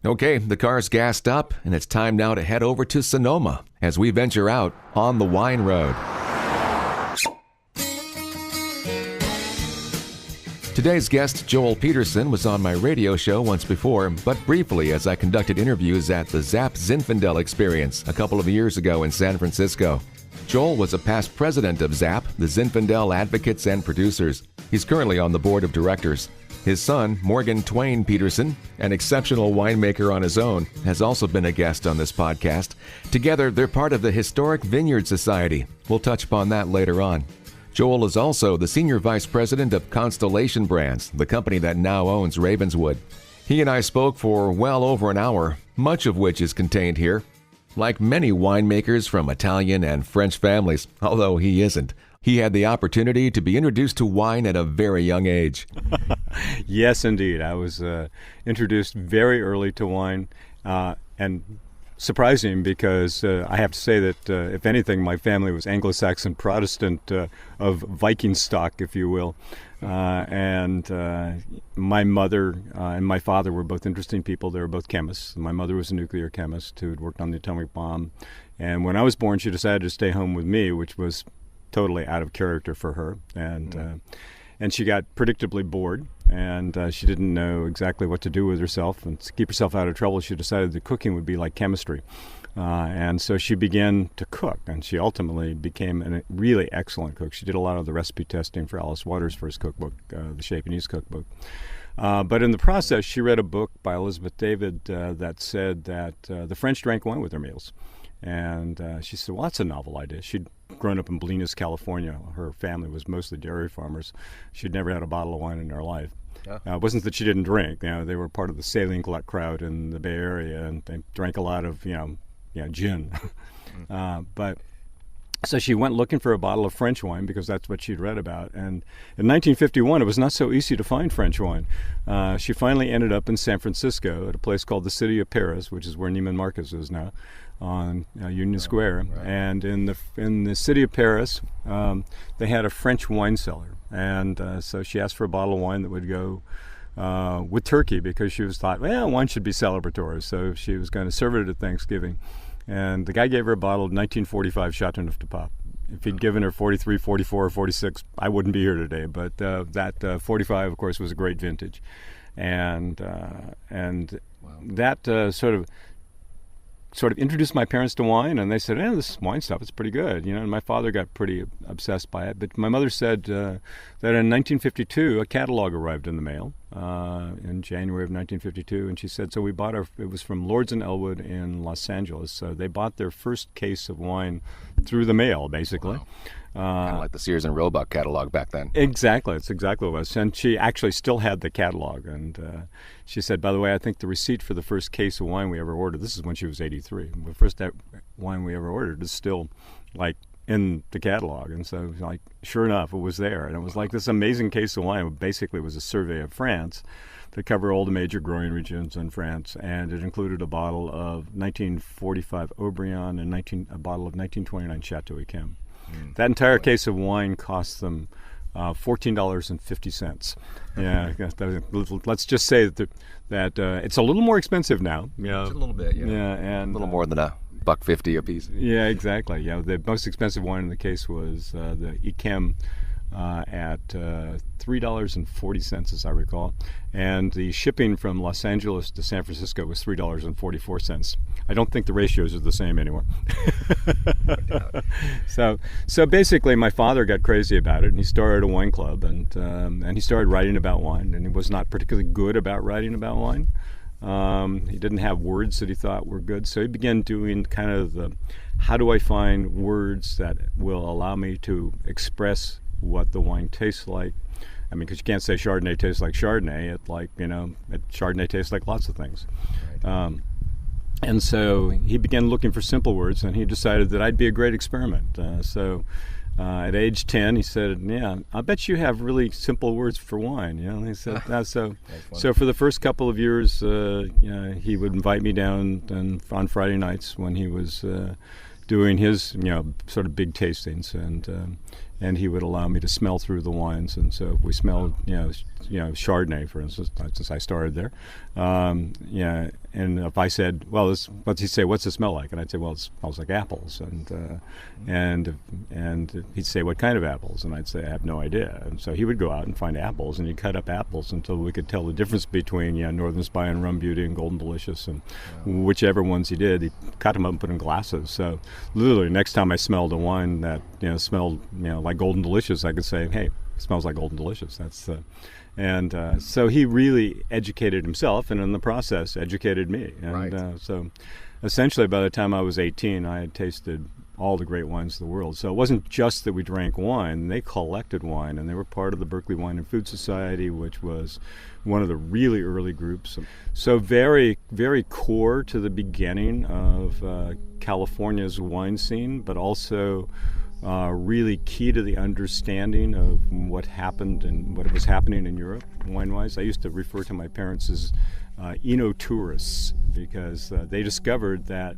Okay, the car's gassed up, and it's time now to head over to Sonoma as we venture out on the wine road. Today's guest, Joel Peterson, was on my radio show once before, but briefly as I conducted interviews at the Zinfandel Experience a couple of years ago in San Francisco. Joel was a past president of ZAP, the Zinfandel Advocates and Producers. He's currently on the board of directors. His son, Morgan Twain Peterson, an exceptional winemaker on his own, has also been a guest on this podcast. Together, they're part of the Historic Vineyard Society. We'll touch upon that later on. Joel is also the senior vice president of Constellation Brands, the company that now owns Ravenswood. He and I spoke for well over an hour, much of which is contained here. Like many winemakers from Italian and French families, although he isn't, he had the opportunity to be introduced to wine at a very young age. Yes, indeed. I was introduced very early to wine, and surprising because I have to say that, if anything, my family was Anglo-Saxon Protestant of Viking stock, if you will. And my mother and my father were both interesting people. They were both chemists. My mother was a nuclear chemist who had worked on the atomic bomb. And when I was born, she decided to stay home with me, which was totally out of character for her. And she got predictably bored, and she didn't know exactly what to do with herself. And to keep herself out of trouble, she decided that cooking would be like chemistry. And so she began to cook, and she ultimately became a really excellent cook. She did a lot of the recipe testing for Alice Waters' first cookbook, the Shape and Ease cookbook. But in the process, she read a book by Elizabeth David that said that the French drank wine with their meals. And she said, well, that's a novel idea. She'd grown up in Bolinas, California. Her family was mostly dairy farmers. She'd never had a bottle of wine in her life. It wasn't that she didn't drink. They were part of the sailing crowd in the Bay Area, and they drank a lot of, gin. But so she went looking for a bottle of French wine because that's what she'd read about. And in 1951, it was not so easy to find French wine. She finally ended up in San Francisco at a place called the City of Paris, which is where Neiman Marcus is now, on Union Square. Right. And in the City of Paris, they had a French wine cellar. And so she asked for a bottle of wine that would go with turkey, because she thought, well, wine should be celebratory. So she was going to serve it at Thanksgiving. And the guy gave her a bottle of 1945 Chateauneuf du Pape. If he'd given her 43, 44, or 46, I wouldn't be here today. But that 45, of course, was a great vintage. And Wow. that sort of introduced my parents to wine, and they said, this wine stuff is pretty good. And my father got pretty obsessed by it. But my mother said that in 1952, a catalog arrived in the mail in January of 1952, and she said, so we bought it was from Lords and Elwood in Los Angeles. So they bought their first case of wine through the mail, basically. Wow. Kind of like the Sears and Roebuck catalog back then. Exactly. It's exactly what it was. And she actually still had the catalog. And she said, by the way, I think the receipt for the first case of wine we ever ordered, this is when she was 83, the first wine we ever ordered is still, in the catalog. And so, sure enough, it was there. And it was like this amazing case of wine. It basically was a survey of France that covered all the major growing regions in France. And it included a bottle of 1945 Haut-Brion and a bottle of 1929 Chateau Yquem. That entire case of wine cost them $14.50. Yeah, let's just say that it's a little more expensive now. Just a little bit, and a little more than $1.50 a piece. Yeah, exactly. Yeah, the most expensive wine in the case was the Yquem at $3.40, as I recall, and the shipping from Los Angeles to San Francisco was $3.44. I don't think the ratios are the same anymore. So basically, my father got crazy about it, and he started a wine club, and he started writing about wine, and he was not particularly good about writing about wine. He didn't have words that he thought were good, so he began doing kind of the, how do I find words that will allow me to express what the wine tastes like. I mean, because you can't say Chardonnay tastes like Chardonnay. Chardonnay tastes like lots of things. Right. And so he began looking for simple words, and he decided that I'd be a great experiment. At age 10, he said, yeah, I bet you have really simple words for wine. And he said, so for the first couple of years, he would invite me down on Friday nights when he was doing his, sort of big tastings, and he would allow me to smell through the wines. And so we smelled, Chardonnay, for instance, since I started there. and if I said, well, what's he say? What's it smell like? And I'd say, well, it smells like apples. And he'd say, what kind of apples? And I'd say, I have no idea. And so he would go out and find apples, and he'd cut up apples until we could tell the difference between Northern Spy and Rum Beauty and Golden Delicious, and whichever ones he did, he cut them up and put in glasses. So literally, next time I smelled a wine that smelled like Golden Delicious, I could say, hey, it smells like Golden Delicious. So he really educated himself, and in the process educated me. And so essentially by the time I was 18, I had tasted all the great wines of the world. So it wasn't just that we drank wine, they collected wine, and they were part of the Berkeley Wine and Food Society, which was one of the really early groups. So very, very core to the beginning of California's wine scene, but also really key to the understanding of what happened and what was happening in Europe, wine-wise. I used to refer to my parents as eno-tourists, because they discovered that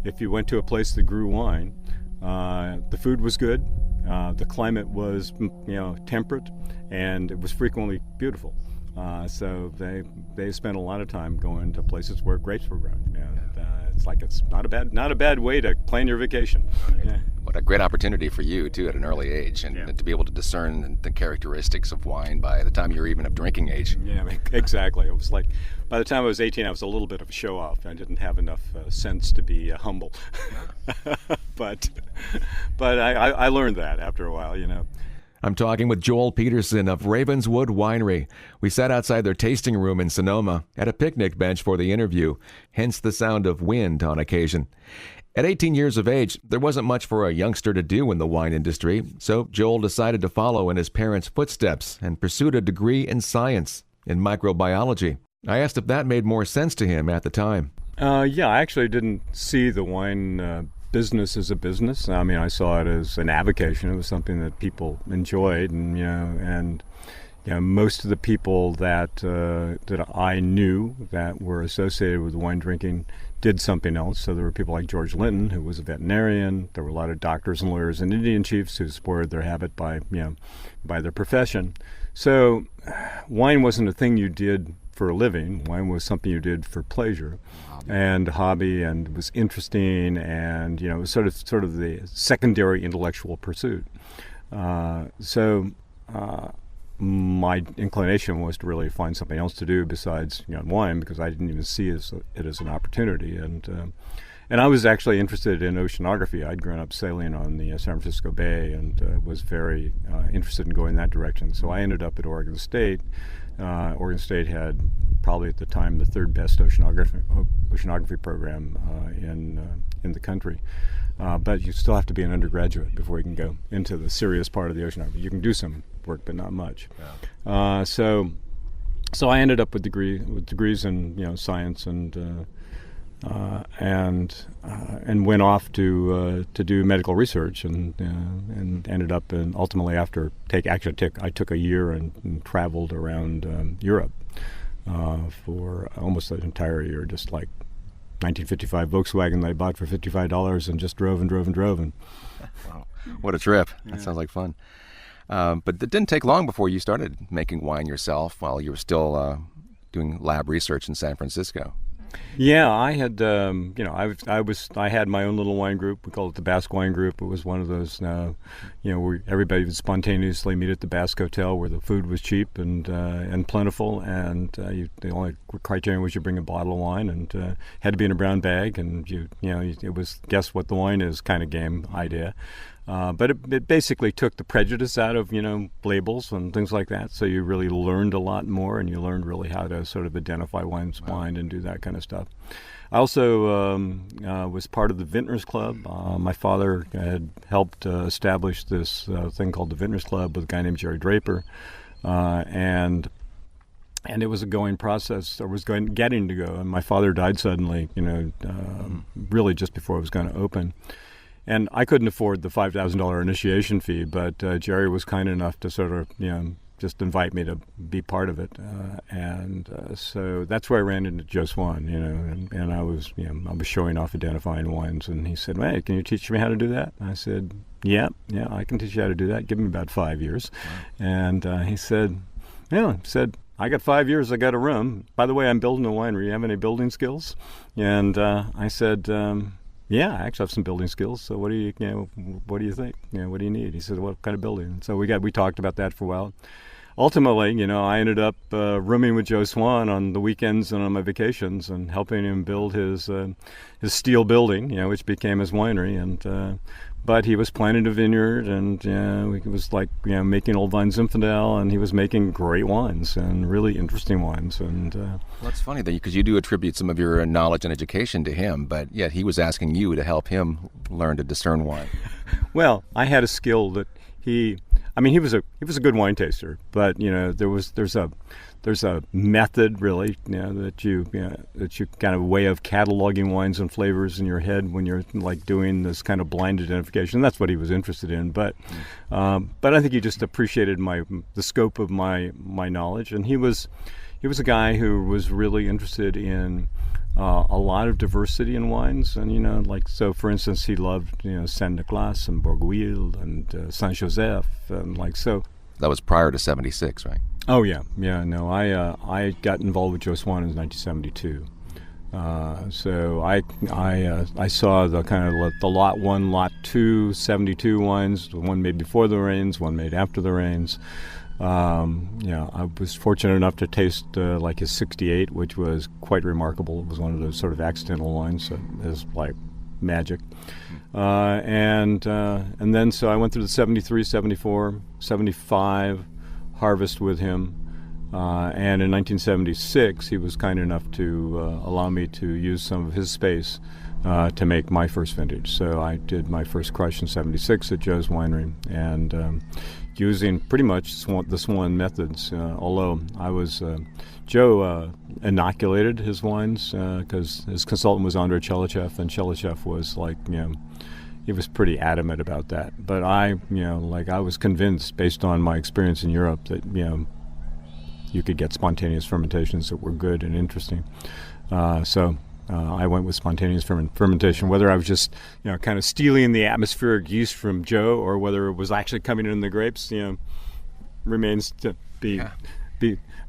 if you went to a place that grew wine, the food was good, the climate was temperate, and it was frequently beautiful. So they spent a lot of time going to places where grapes were grown. It's not a bad way to plan your vacation. Yeah. What a great opportunity for you, too, at an early age, and to be able to discern the characteristics of wine by the time you're even of drinking age. Yeah, exactly. It was like, by the time I was 18, I was a little bit of a show-off. I didn't have enough sense to be humble. but I learned that after a while, I'm talking with Joel Peterson of Ravenswood Winery. We sat outside their tasting room in Sonoma at a picnic bench for the interview, hence the sound of wind on occasion. At 18 years of age, there wasn't much for a youngster to do in the wine industry, so Joel decided to follow in his parents' footsteps and pursued a degree in science, in microbiology. I asked if that made more sense to him at the time. I actually didn't see the wine business as a business. I mean, I saw it as an avocation. It was something that people enjoyed, and most of the people that I knew that were associated with wine drinking did something else. So there were people like George Linton, who was a veterinarian. There were a lot of doctors and lawyers and Indian chiefs who supported their habit by their profession. So wine wasn't a thing you did for a living. Wine was something you did for pleasure and hobby, and was interesting, and it was sort of the secondary intellectual pursuit. My inclination was to really find something else to do besides wine, because I didn't even see it as an opportunity. And I was actually interested in oceanography. I'd grown up sailing on the San Francisco Bay, and was very interested in going that direction. So I ended up at Oregon State. Oregon State had probably at the time the third best oceanography program in the country. But you still have to be an undergraduate before you can go into the serious part of the oceanography. You can do some work, but not much. Yeah. So I ended up with degrees in science, and went off to do medical research, and ended up, and ultimately I took a year and traveled around Europe for almost an entire year, just like 1955 Volkswagen that I bought for $55 and just drove. And wow, what a trip. That sounds like fun. But it didn't take long before you started making wine yourself while you were still doing lab research in San Francisco. Yeah, I had, I had my own little wine group. We called it the Basque Wine Group. It was one of those, where everybody would spontaneously meet at the Basque Hotel, where the food was cheap and plentiful, and the only criterion was you bring a bottle of wine, and had to be in a brown bag, and it was guess what the wine is kind of game idea. But it basically took the prejudice out of, labels and things like that. So you really learned a lot more, and you learned really how to sort of identify wine's blind and do that kind of stuff. I also was part of the Vintners Club. My father had helped establish this thing called the Vintners Club with a guy named Jerry Draper. And it was a going process, or was getting to go. And my father died suddenly, really just before it was going to open. And I couldn't afford the $5,000 initiation fee, but Jerry was kind enough to sort of, just invite me to be part of it. So that's where I ran into Joe Swan, and I was showing off identifying wines, and he said, "Hey, can you teach me how to do that?" I said, yeah, I can teach you how to do that. Give me about 5 years. Wow. And he said, I got 5 years, I got a room. By the way, I'm building a winery. You have any building skills? And I said, yeah, I actually have some building skills. So what do you think? What do you need? He said, what kind of building? And so we talked about that for a while. Ultimately, I ended up rooming with Joe Swan on the weekends and on my vacations and helping him build his steel building, which became his winery. And but he was planting a vineyard, and it was like making Old Vine Zinfandel, and he was making great wines and really interesting wines. And well, that's funny because you do attribute some of your knowledge and education to him, but yet he was asking you to help him learn to discern wine. Well, I had a skill that he was a good wine taster, but there's a method really that you kind of way of cataloging wines and flavors in your head when you're like doing this kind of blind identification. That's what he was interested in, but I think he just appreciated the scope of my knowledge, and he was a guy who was really interested in a lot of diversity in wines, and so for instance he loved Saint Nicolas and Bourgueil and Saint Joseph, and so. That was prior to '76, right? Oh yeah. No, I got involved with Joe Swan in 1972. So I saw the kind of the lot 1, lot 2, 72 wines. The one made before the rains, one made after the rains. I was fortunate enough to taste like his 68, which was quite remarkable. It was one of those sort of accidental wines that is like magic. And then so I went through the 73, 74, 75 harvest with him. And in 1976, he was kind enough to allow me to use some of his space to make my first vintage. So I did my first crush in 76 at Joe's Winery, and using pretty much the Swan methods, although Joe inoculated his wines because his consultant was Andrei Chelichev, and Chelichev was like, he was pretty adamant about that. But I was convinced based on my experience in Europe that, you could get spontaneous fermentations that were good and interesting. So I went with spontaneous fermentation, whether I was just, kind of stealing the atmospheric yeast from Joe or whether it was actually coming in the grapes, remains to be. Yeah.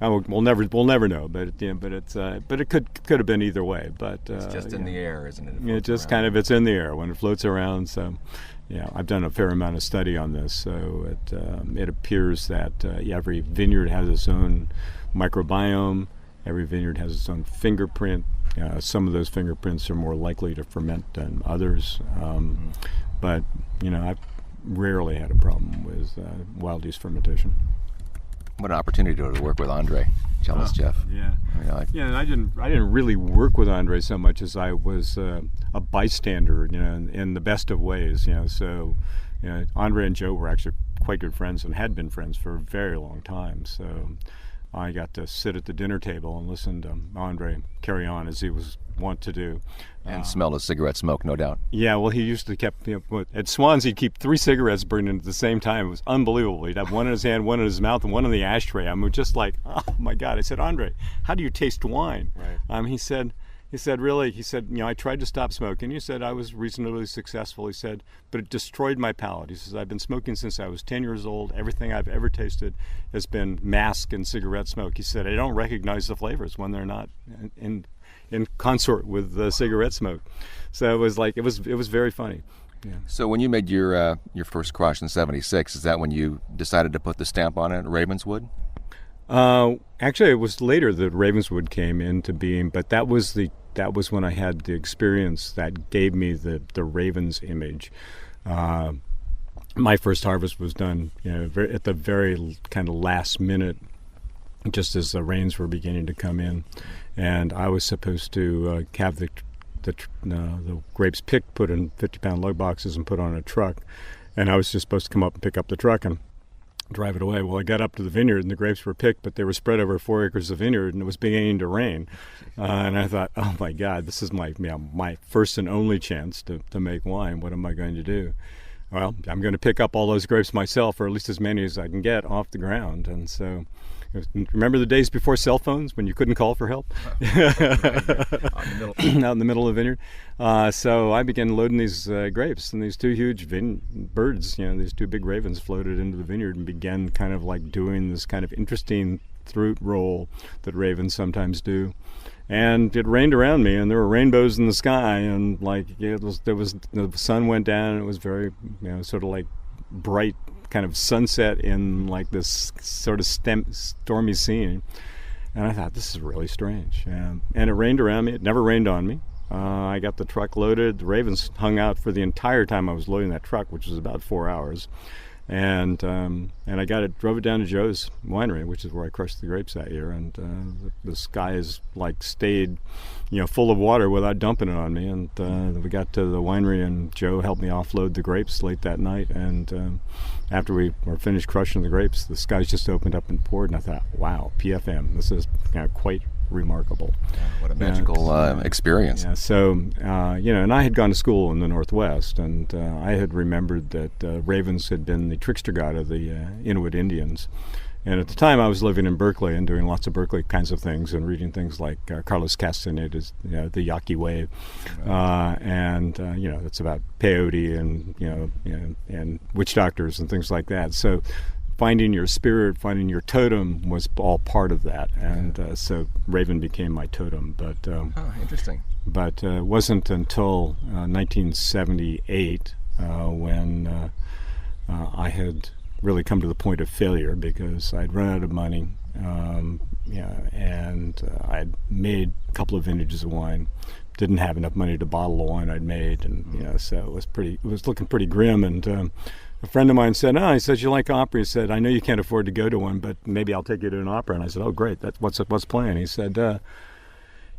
We'll never know, but it could have been either way. But it's just in the air, isn't it? It just kind of it's in the air when it floats around. So, I've done a fair amount of study on this. So it appears that every vineyard has its own microbiome. Every vineyard has its own fingerprint. Some of those fingerprints are more likely to ferment than others. But I've rarely had a problem with wild yeast fermentation. What an opportunity to work with Andrei Chelichev. Yeah. I didn't really work with Andrei so much as I was a bystander, in the best of ways. So, Andrei and Joe were actually quite good friends and had been friends for a very long time. So, I got to sit at the dinner table and listen to Andrei carry on as he was wont to do. And smell of cigarette smoke, no doubt. Yeah, well, he used to at Swan's, he'd keep 3 cigarettes burning at the same time. It was unbelievable. He'd have one in his hand, one in his mouth, and one in the ashtray. I mean, just like, oh my God. I said, Andrei, how do you taste wine? Right. He said, I tried to stop smoking. He said, I was reasonably successful. He said, but it destroyed my palate. He says, I've been smoking since I was 10 years old. Everything I've ever tasted has been mask and cigarette smoke. He said, I don't recognize the flavors when they're not in consort with the cigarette smoke. So it was very funny. Yeah. So when you made your first crush in '76, is that when you decided to put the stamp on it, Ravenswood? Actually, it was later that Ravenswood came into being, but that was when I had the experience that gave me the Ravens image. My first harvest was done, at the very kind of last minute, just as the rains were beginning to come in, and I was supposed to have the grapes picked, put in 50-pound lug boxes, and put on a truck, and I was just supposed to come up and pick up the truck and drive it away. Well, I got up to the vineyard and the grapes were picked, but they were spread over 4 acres of vineyard, and it was beginning to rain. And I thought, oh my God, this is my first and only chance to make wine. What am I going to do? Well, I'm going to pick up all those grapes myself, or at least as many as I can get off the ground. And so, remember the days before cell phones when you couldn't call for help? Out in the middle of the vineyard. So I began loading these grapes, and these 2 huge birds, these 2 big ravens floated into the vineyard and began kind of like doing this kind of interesting fruit roll that ravens sometimes do. And it rained around me, and there were rainbows in the sky, and the sun went down, and it was very, sort of like bright kind of sunset in like this sort of stormy scene. And I thought, this is really strange. And it rained around me. It never rained on me. I got the truck loaded. The ravens hung out for the entire time I was loading that truck, which was about 4 hours. And I drove it down to Joe's winery, which is where I crushed the grapes that year. And the skies stayed, full of water without dumping it on me. And we got to the winery, and Joe helped me offload the grapes late that night. And after we were finished crushing the grapes, the skies just opened up and poured. And I thought, wow, PFM, this is quite remarkable. Yeah, what a magical experience. Yeah, so, and I had gone to school in the Northwest, and I had remembered that ravens had been the trickster god of the Inuit Indians. And at the time, I was living in Berkeley and doing lots of Berkeley kinds of things and reading things like Carlos Castaneda's The Yaqui Way. And it's about peyote and witch doctors and things like that. So finding your spirit, finding your totem was all part of that. And so Raven became my totem. But interesting. But it wasn't until 1978 when I had really come to the point of failure, because I'd run out of money, and I'd made a couple of vintages of wine, didn't have enough money to bottle the wine I'd made, and so it was looking pretty grim. And a friend of mine said, he says, you like opera? He said, I know you can't afford to go to one, but maybe I'll take you to an opera. And I said, oh, great. That's what's playing. He said, Lucia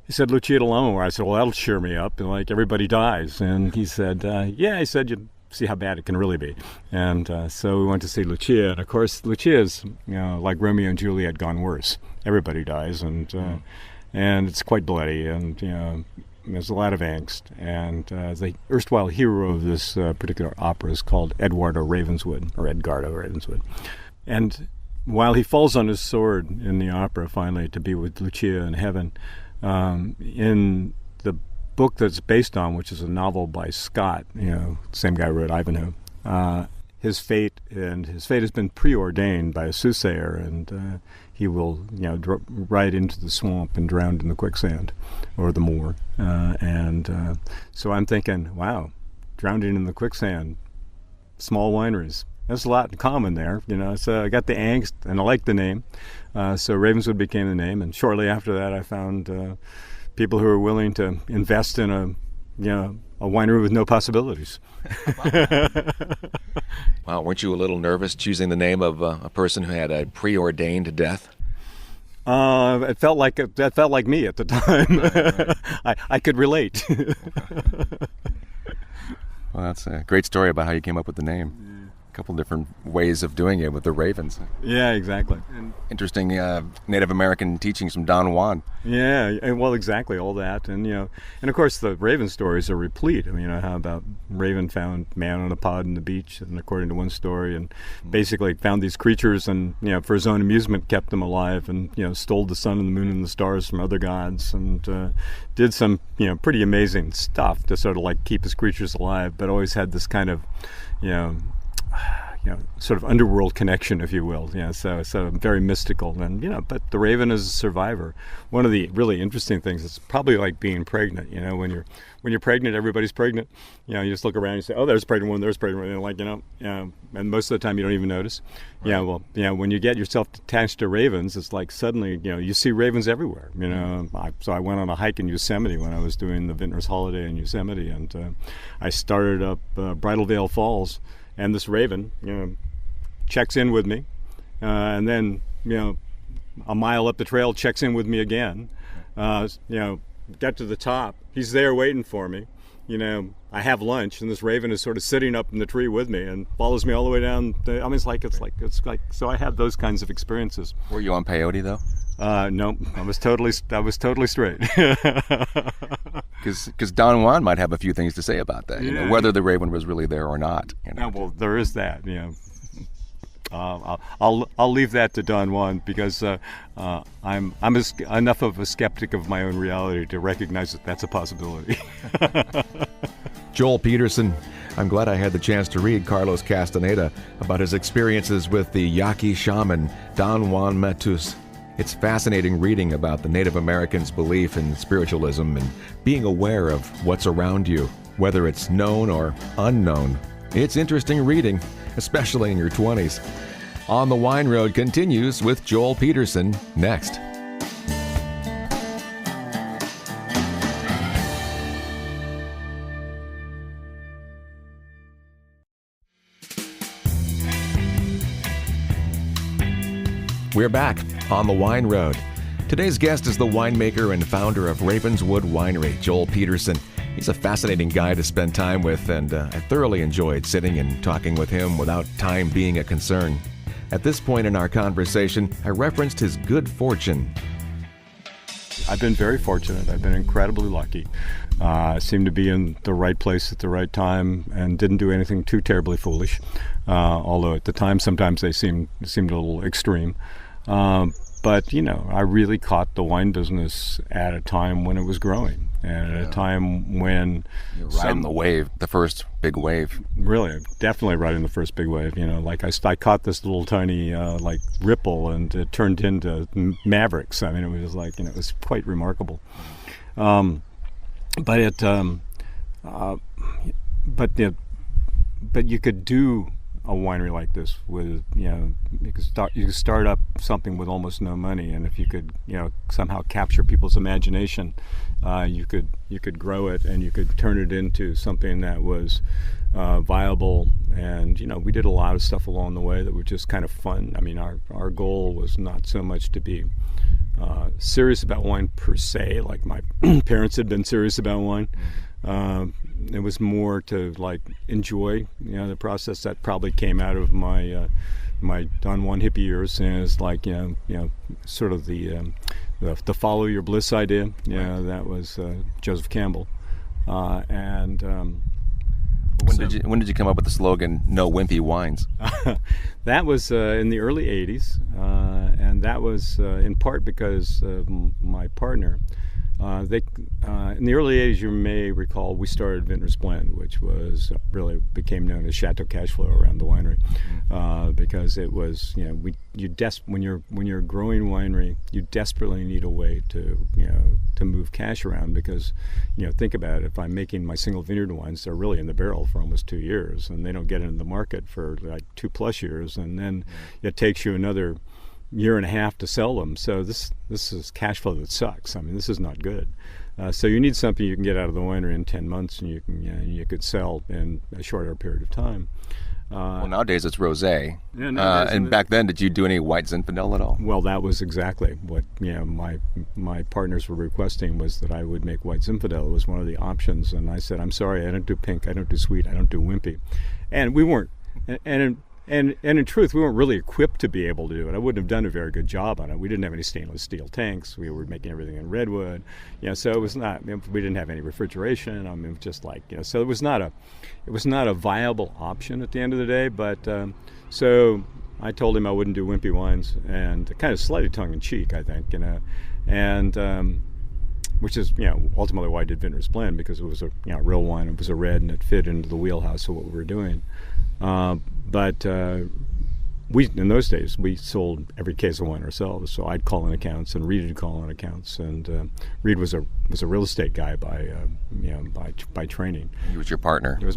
di Lammermoor. I said, well, that'll cheer me up. And everybody dies. And he said, yeah. He said, you see how bad it can really be. And so we went to see Lucia. And of course, Lucia's, like Romeo and Juliet gone worse. Everybody dies, and it's quite bloody, and there's a lot of angst. And the erstwhile hero of this particular opera is called Edgardo Ravenswood. And while he falls on his sword in the opera finally to be with Lucia in heaven, in the book that's based on, which is a novel by Scott, same guy who wrote Ivanhoe, his fate has been preordained by a soothsayer, and he will ride into the swamp and drown in the quicksand or the moor. So I'm thinking, wow, drowning in the quicksand, small wineries. There's a lot in common there, So I got the angst, and I liked the name. So Ravenswood became the name, and shortly after that, I found people who were willing to invest in a winery with no possibilities. Wow, weren't you a little nervous choosing the name of a person who had a preordained death? That felt like me at the time. I could relate. Well, that's a great story about how you came up with the name. A couple different ways of doing it with the ravens. Yeah, exactly. And interesting Native American teachings from Don Juan. Yeah, well, exactly, all that. And and of course the raven stories are replete. How about Raven found man on a pod on the beach, and according to one story, and basically found these creatures, and for his own amusement kept them alive, and stole the sun and the moon and the stars from other gods, and did some pretty amazing stuff to sort of keep his creatures alive, but always had this kind of sort of underworld connection, if you will. So very mystical. And but the raven is a survivor. One of the really interesting things is probably like being pregnant. When you're pregnant, everybody's pregnant. You just look around and you say, oh, there's a pregnant one, there's a pregnant one. And most of the time you don't even notice. Right. When you get yourself attached to ravens, it's like suddenly you see ravens everywhere. So I went on a hike in Yosemite when I was doing the Vintner's Holiday in Yosemite, and I started up Bridal Veil Falls. And this raven, checks in with me, and then, a mile up the trail, checks in with me again. Get to the top, he's there waiting for me. I have lunch, and this raven is sort of sitting up in the tree with me and follows me all the way down. It's like. So I have those kinds of experiences. Were you on peyote though? No, I was totally straight. Because Don Juan might have a few things to say about that, whether the raven was really there or not. Well, there is that. I'll leave that to Don Juan, because I'm enough of a skeptic of my own reality to recognize that that's a possibility. Joel Peterson, I'm glad I had the chance to read Carlos Castaneda about his experiences with the Yaqui shaman Don Juan Matus. It's fascinating reading about the Native Americans' belief in spiritualism and being aware of what's around you, whether it's known or unknown. It's interesting reading, especially in your 20s. On the Wine Road continues with Joel Peterson next. We're back on the Wine Road. Today's guest is the winemaker and founder of Ravenswood Winery, Joel Peterson. He's a fascinating guy to spend time with, and I thoroughly enjoyed sitting and talking with him without time being a concern. At this point in our conversation, I referenced his good fortune. I've been very fortunate. I've been incredibly lucky. I seemed to be in the right place at the right time and didn't do anything too terribly foolish, although at the time sometimes they seemed a little extreme. But, I really caught the wine business at a time when it was growing, and at a time when... You're riding the wave, the first big wave. Really, definitely riding the first big wave. I caught this little tiny, ripple, and it turned into mavericks. I mean, it was it was quite remarkable. But you could do a winery like this with, you could start up something with almost no money, and if you could, somehow capture people's imagination, you could grow it, and you could turn it into something that was viable. And we did a lot of stuff along the way that was just kind of fun. I mean, our goal was not so much to be serious about wine per se, like my parents had been serious about wine. It was more to enjoy the process. That probably came out of my my Don Juan hippie years, and it's sort of the follow your bliss idea. Right. That was Joseph Campbell. When did you come up with the slogan "No Wimpy Wines"? That was in the early '80s, and that was in part because my partner. In the early '80s, you may recall, we started Vintners Blend, which became known as Chateau Cashflow around the winery, because it was, when you're a growing winery, you desperately need a way to move cash around, because, think about it, if I'm making my single vineyard wines, they're really in the barrel for almost 2 years, and they don't get into the market for 2+ years, and then it takes you another year and a half to sell them. So this is cash flow that sucks. I mean, this is not good. So you need something you can get out of the winery in 10 months, and you could sell in a shorter period of time. Well, nowadays it's rosé. Yeah, and back then, did you do any white Zinfandel at all? Well, that was exactly what my partners were requesting, was that I would make white Zinfandel. It was one of the options, and I said, I'm sorry, I don't do pink, I don't do sweet, I don't do wimpy. And we weren't. And in truth, we weren't really equipped to be able to do it. I wouldn't have done a very good job on it. We didn't have any stainless steel tanks. We were making everything in redwood. So it was not. We didn't have any refrigeration. I mean, it was just so it was not a viable option at the end of the day. But so I told him I wouldn't do wimpy wines, and kind of slightly tongue in cheek, I think, and which is ultimately why I did Vintners Blend, because it was a real wine. It was a red, and it fit into the wheelhouse of what we were doing. But we, in those days, we sold every case of wine ourselves. So I'd call in accounts, and Reed would call in accounts. And Reed was a real estate guy by training. He was your partner. He was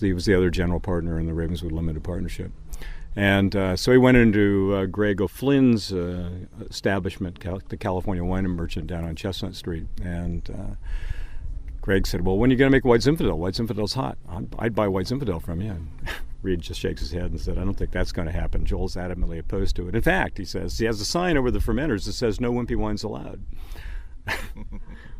he was the other general partner in the Ravenswood Limited Partnership. And so he went into Greg O'Flynn's establishment, the California Wine and Merchant down on Chestnut Street, and Greg said, well, when are you going to make white Zinfandel? White Zinfandel's hot. I'd buy white Zinfandel from you. And Reed just shakes his head and said, I don't think that's going to happen. Joel's adamantly opposed to it. In fact, he says, he has a sign over the fermenters that says no wimpy wines allowed.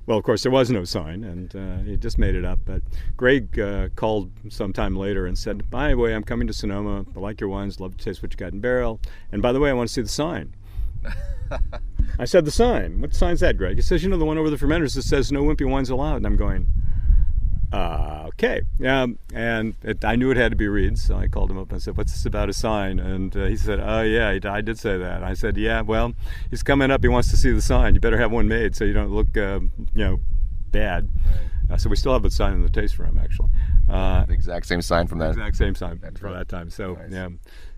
Well, of course, there was no sign, and he just made it up. But Greg called sometime later and said, by the way, I'm coming to Sonoma. I like your wines. Love to taste what you got in barrel. And by the way, I want to see the sign. I said, the sign? What sign's that, Greg? He says, the one over the fermenters that says no wimpy wines allowed. And I'm going, okay. And I knew it had to be Reed, so I called him up and I said, what's this about a sign? And he said, oh, yeah, I did say that. I said, yeah, well, he's coming up. He wants to see the sign. You better have one made so you don't look, bad. Right. So we still have a sign in the taste room, actually. The exact same sign from that. Exact same sign from right. that time. So, nice. yeah.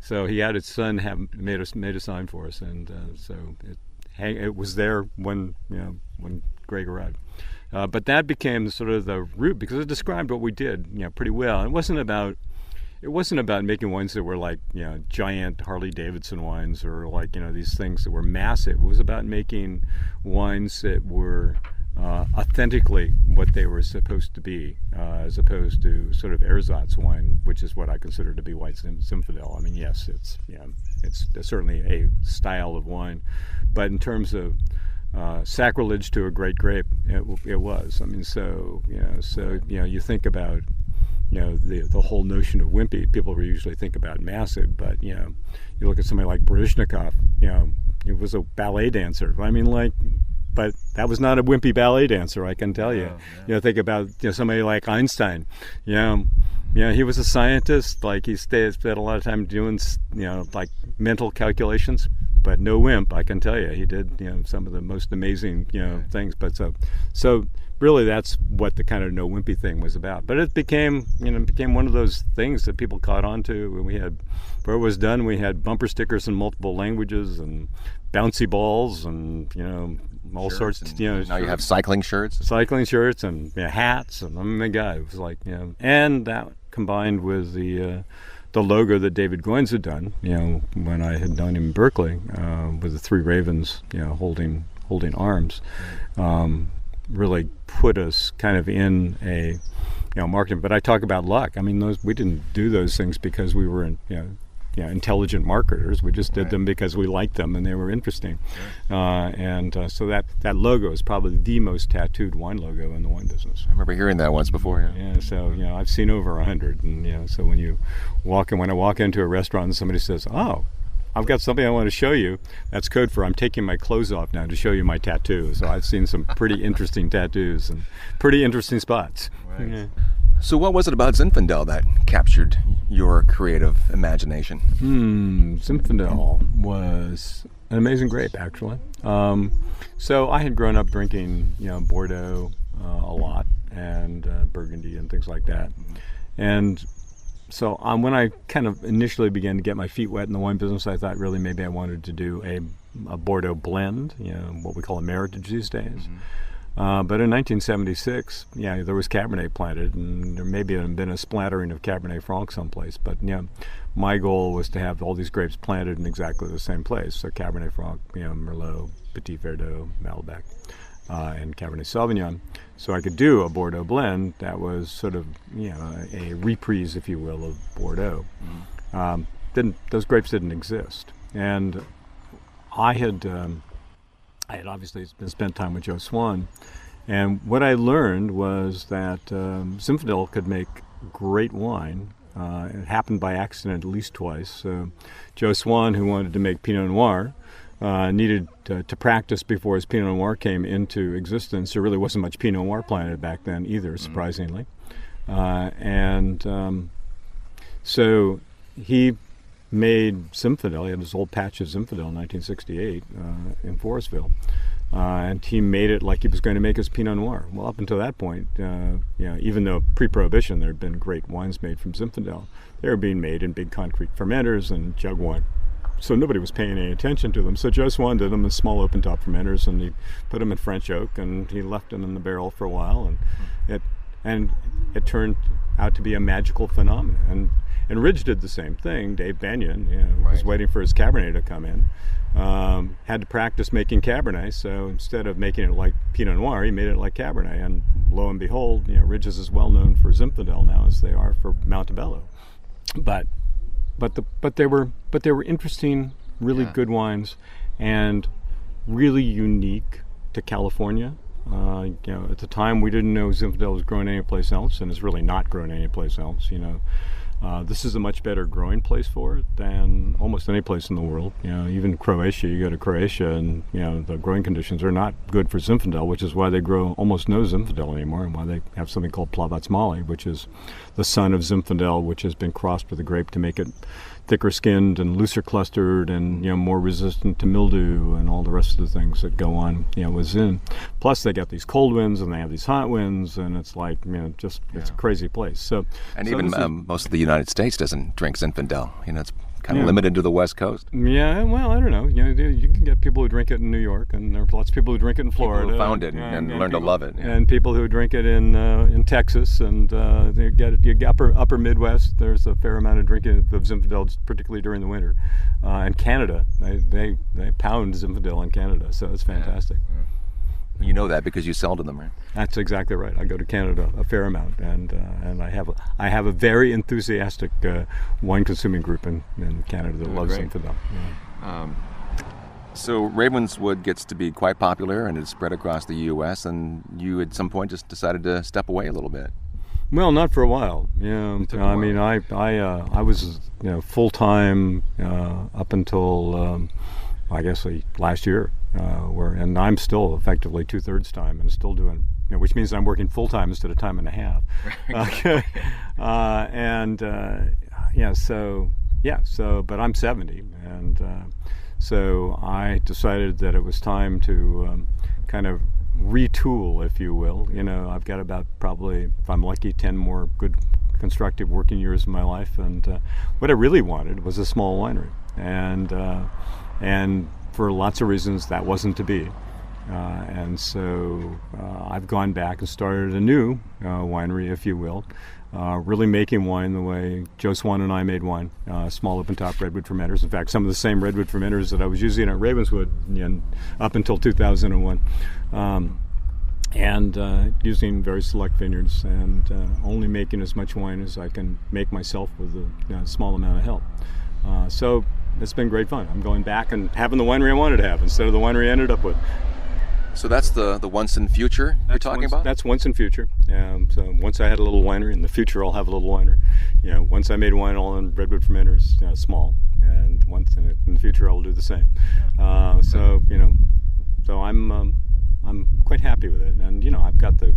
So he had his son made a sign for us, and so it was there when Greg arrived. But that became sort of the root, because it described what we did, pretty well. It wasn't about making wines that were like, giant Harley Davidson wines, or like, these things that were massive. It was about making wines that were authentically what they were supposed to be, as opposed to sort of ersatz wine, which is what I consider to be white Zinfandel. I mean, yes, it's certainly a style of wine, but in terms of sacrilege to a great grape, it was. I mean, you think about the whole notion of wimpy. People usually think about massive, but you look at somebody like Baryshnikov. He was a ballet dancer. I mean, but that was not a wimpy ballet dancer, I can tell you. Yeah. Think about somebody like Einstein. He was a scientist. Like, he spent a lot of time doing like mental calculations, but no wimp, I can tell you. He did some of the most amazing things. But so really, that's what the kind of no wimpy thing was about. But it became one of those things that people caught on to. When before it was done, we had bumper stickers in multiple languages and bouncy balls and all shirts, sorts. Now you have cycling shirts and hats, and oh my God, it was like and that combined with the logo that David Goines had done, when I had done him in Berkeley, with the three ravens, holding arms, really put us kind of in a marketing. But I talk about luck. I mean, we didn't do those things because we were intelligent marketers. We just did them because we liked them and they were interesting. So that logo is probably the most tattooed wine logo in the wine business. I remember hearing that once before. Yeah. So I've seen over 100, and so when I walk into a restaurant and somebody says, "Oh, I've got something I want to show you," that's code for I'm taking my clothes off now to show you my tattoo. So I've seen some pretty interesting tattoos and pretty interesting spots. Right. Yeah. So what was it about Zinfandel that captured your creative imagination? Zinfandel was an amazing grape, actually. So I had grown up drinking, Bordeaux a lot, and Burgundy and things like that. And so when I kind of initially began to get my feet wet in the wine business, I thought really maybe I wanted to do a Bordeaux blend, what we call a meritage these days. But in 1976, there was Cabernet planted, and there maybe had been a splattering of Cabernet Franc someplace. But my goal was to have all these grapes planted in exactly the same place. So Cabernet Franc, Merlot, Petit Verdot, Malbec, and Cabernet Sauvignon. So I could do a Bordeaux blend that was sort of a reprise, if you will, of Bordeaux. Those grapes didn't exist, and I had obviously spent time with Joe Swan, and what I learned was that Zinfandel could make great wine. It happened by accident at least twice. Joe Swan, who wanted to make Pinot Noir, needed to practice before his Pinot Noir came into existence. There really wasn't much Pinot Noir planted back then either, surprisingly. So he made Zinfandel. He had this old patch of Zinfandel in 1968 in Forestville, and he made it like he was going to make his Pinot Noir. Well, up until that point, even though pre-Prohibition there had been great wines made from Zinfandel, they were being made in big concrete fermenters and jug wine. So nobody was paying any attention to them. So Joe Swan did them as small open-top fermenters, and he put them in French oak, and he left them in the barrel for a while, and it turned out to be a magical phenomenon. And Ridge did the same thing. Dave Benyon was waiting for his Cabernet to come in. Had to practice making Cabernet, so instead of making it like Pinot Noir, he made it like Cabernet. And lo and behold, Ridge is as well known for Zinfandel now as they are for Montebello. But they were interesting, really good wines, and really unique to California. At the time, we didn't know Zinfandel was grown anyplace else, and it's really not grown anyplace else. This is a much better growing place for it than almost any place in the world. Even Croatia, you go to Croatia and, the growing conditions are not good for Zinfandel, which is why they grow almost no Zinfandel anymore, and why they have something called Plavac Mali, which is the son of Zinfandel, which has been crossed with a grape to make it thicker skinned and looser clustered and, more resistant to mildew and all the rest of the things that go on, with Zin. Plus they got these cold winds and they have these hot winds, and it's like, it's a crazy place. Even most of the United States doesn't drink Zinfandel. It's kind of limited to the West Coast? Yeah, well, I don't know. You can get people who drink it in New York, and there are lots of people who drink it in Florida. People who found it and learned to love it. Yeah. And people who drink it in Texas, and you get upper Midwest. There's a fair amount of drinking of Zinfandel, particularly during the winter. And Canada, they pound Zinfandel in Canada, so it's fantastic. Yeah. You know that because you sell to them, right? That's exactly right. I go to Canada a fair amount, and I have a very enthusiastic wine consuming group in Canada that loves Zinfandel. Yeah. So Ravenswood gets to be quite popular and it's spread across the U.S. And you at some point just decided to step away a little bit. Well, not for a while. Yeah, I mean, I was full time up until I guess last year. And I'm still effectively 2/3 time and still doing, which means I'm working full time instead of time and a half. But I'm 70, and so I decided that it was time to kind of retool, if you will. I've got about probably, if I'm lucky, 10 more good constructive working years in my life, and what I really wanted was a small winery, and for lots of reasons that wasn't to be. And so I've gone back and started a new winery, if you will, really making wine the way Joe Swan and I made wine, small open-top redwood fermenters. In fact, some of the same redwood fermenters that I was using at Ravenswood up until 2001. And using very select vineyards and only making as much wine as I can make myself with a small amount of help. So it's been great fun. I'm going back and having the winery I wanted to have instead of the winery I ended up with. So that's the once in future you're talking about? That's once in future. So once I had a little winery, in the future I'll have a little winery. Once I made wine all in redwood fermenters, small, and once in the future I'll do the same. So I'm quite happy with it, and I've got the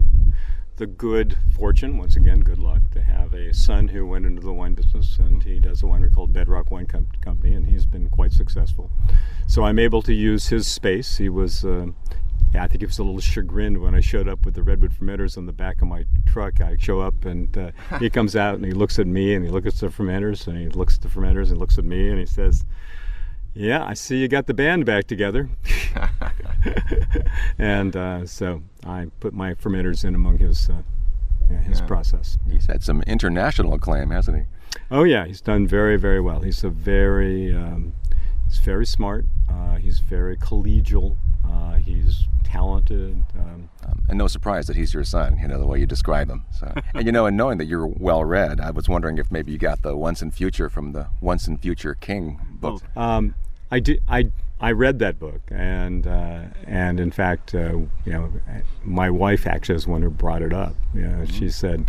good fortune, once again, good luck, to have a son who went into the wine business, and he does a winery called Bedrock Wine Company, and he's been quite successful. So I'm able to use his space. He was, I think he was a little chagrined when I showed up with the redwood fermenters on the back of my truck. I show up, and he comes out, and he looks at me, and he looks at the fermenters, and he looks at the fermenters, and looks at me, and he says, "Yeah, I see you got the band back together." And so I put my fermenters in among his process. He's had some international acclaim, hasn't he? Oh yeah, he's done very, very well. He's he's very smart. He's very collegial. He's talented. And no surprise that he's your son, the way you describe him. So, and and knowing that you're well read, I was wondering if maybe you got the Once in Future from the Once in Future King book. I did. I read that book, and in fact, my wife actually is the one who brought it up. She said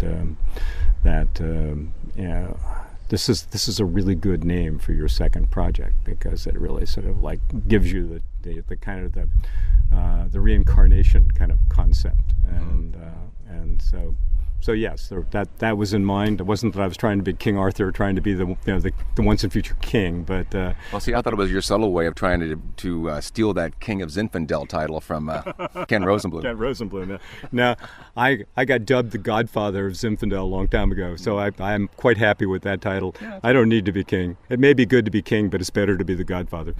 that this is a really good name for your second project, because it really sort of like gives you the kind of the reincarnation kind of concept, and so yes, that was in mind. It wasn't that I was trying to be King Arthur, trying to be the once and future king, but well, see, I thought it was your subtle way of trying to steal that King of Zinfandel title from Ken Rosenblum. Ken Rosenblum. Now, I got dubbed the Godfather of Zinfandel a long time ago, so I'm quite happy with that title. Yeah, I don't need to be king. It may be good to be king, but it's better to be the Godfather.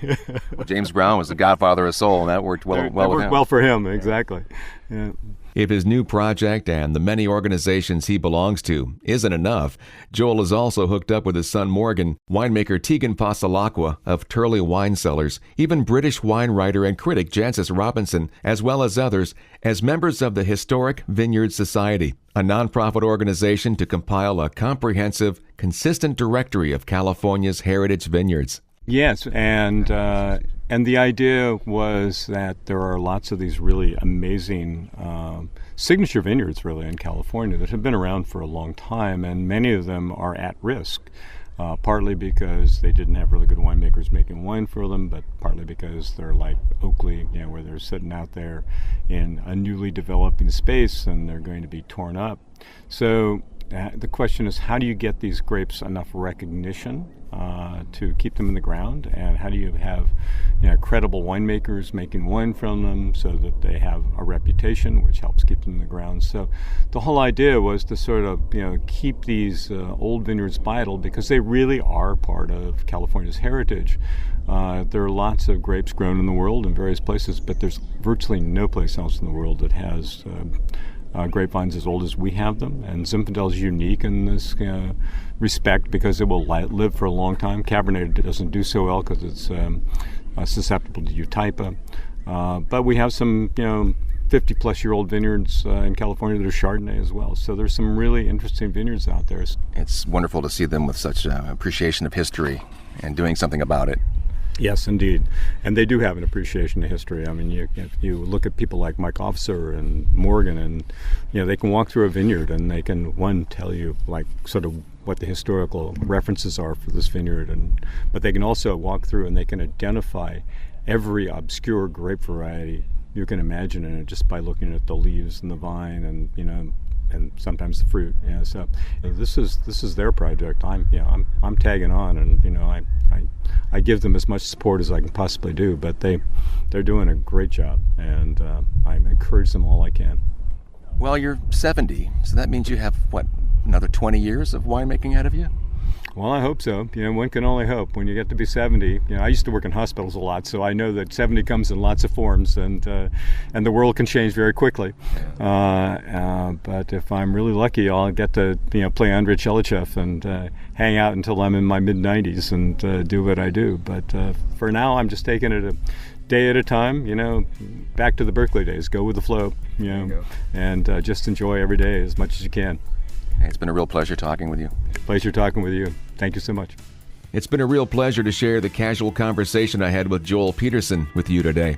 Yeah. Well, James Brown was the Godfather of soul, and that worked well with him. That worked well for him, exactly. Yeah. If his new project and the many organizations he belongs to isn't enough, Joel is also hooked up with his son Morgan, winemaker Tegan Passalacqua of Turley Wine Cellars, even British wine writer and critic Jancis Robinson, as well as others, as members of the Historic Vineyard Society, a nonprofit organization to compile a comprehensive, consistent directory of California's heritage vineyards. Yes, and the idea was that there are lots of these really amazing signature vineyards, really, in California that have been around for a long time, and many of them are at risk, partly because they didn't have really good winemakers making wine for them, but partly because they're like Oakley, where they're sitting out there in a newly developing space and they're going to be torn up. So the question is, how do you get these grapes enough recognition to keep them in the ground, and how do you have credible winemakers making wine from them so that they have a reputation, which helps keep them in the ground. So the whole idea was to sort of keep these old vineyards vital, because they really are part of California's heritage. There are lots of grapes grown in the world in various places, but there's virtually no place else in the world that has grapevines as old as we have them. And Zinfandel is unique in this respect because it will live for a long time. Cabernet doesn't do so well because it's susceptible to eutypa. But we have some 50-plus-year-old vineyards in California that are Chardonnay as well. So there's some really interesting vineyards out there. It's wonderful to see them with such appreciation of history and doing something about it. Yes, indeed. And they do have an appreciation of history. I mean, you look at people like Mike Officer and Morgan, and they can walk through a vineyard and they can, tell you like sort of what the historical references are for this vineyard, but they can also walk through and they can identify every obscure grape variety you can imagine in it just by looking at the leaves and the vine and and sometimes the fruit. So this is their project. I'm tagging on, and I give them as much support as I can possibly do. But they're doing a great job, and I encourage them all I can. Well, you're 70, so that means you have another 20 years of winemaking ahead of you? Well, I hope so. One can only hope. When you get to be 70, I used to work in hospitals a lot, so I know that 70 comes in lots of forms, and the world can change very quickly. But if I'm really lucky, I'll get to play Andrei Chelichev and hang out until I'm in my mid-90s and do what I do. But for now, I'm just taking it a day at a time. Back to the Berkeley days. Go with the flow. And just enjoy every day as much as you can. It's been a real pleasure talking with you. Pleasure talking with you. Thank you so much. It's been a real pleasure to share the casual conversation I had with Joel Peterson with you today.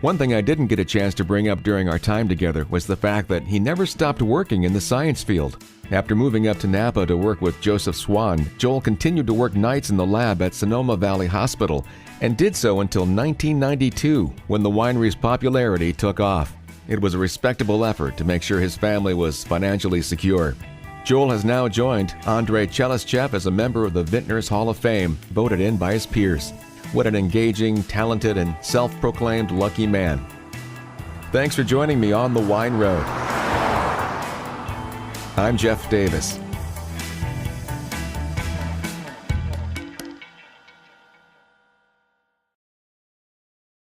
One thing I didn't get a chance to bring up during our time together was the fact that he never stopped working in the science field. After moving up to Napa to work with Joseph Swan, Joel continued to work nights in the lab at Sonoma Valley Hospital and did so until 1992, when the winery's popularity took off. It was a respectable effort to make sure his family was financially secure. Joel has now joined Andrei Chelichev as a member of the Vintners Hall of Fame, voted in by his peers. What an engaging, talented, and self-proclaimed lucky man. Thanks for joining me on the Wine Road. I'm Jeff Davis.